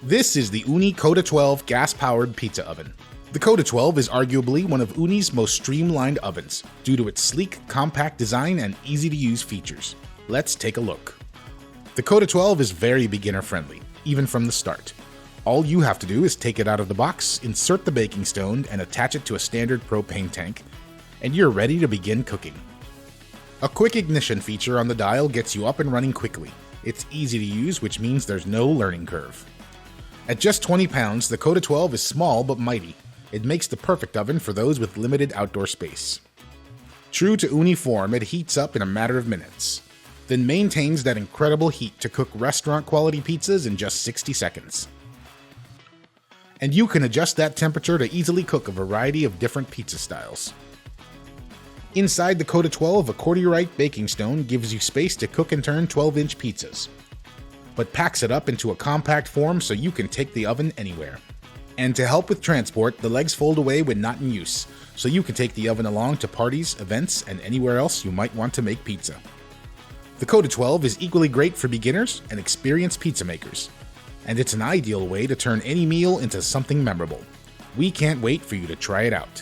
This is the Ooni Koda 12 gas-powered pizza oven. The Koda 12 is arguably one of Uuni's most streamlined ovens, due to its sleek, compact design and easy-to-use features. Let's take a look. The Koda 12 is very beginner-friendly, even from the start. All you have to do is take it out of the box, insert the baking stone, and attach it to a standard propane tank, and you're ready to begin cooking. A quick ignition feature on the dial gets you up and running quickly. It's easy to use, which means there's no learning curve. At just 20 pounds, the Koda 12 is small but mighty. It makes the perfect oven for those with limited outdoor space. True to Uuni form, it heats up in a matter of minutes, then maintains that incredible heat to cook restaurant-quality pizzas in just 60 seconds. And you can adjust that temperature to easily cook a variety of different pizza styles. Inside the Koda 12, a corduroy baking stone gives you space to cook and turn 12-inch pizzas, but packs it up into a compact form so you can take the oven anywhere. And to help with transport, the legs fold away when not in use, so you can take the oven along to parties, events, and anywhere else you might want to make pizza. The Koda 12 is equally great for beginners and experienced pizza makers, and it's an ideal way to turn any meal into something memorable. We can't wait for you to try it out.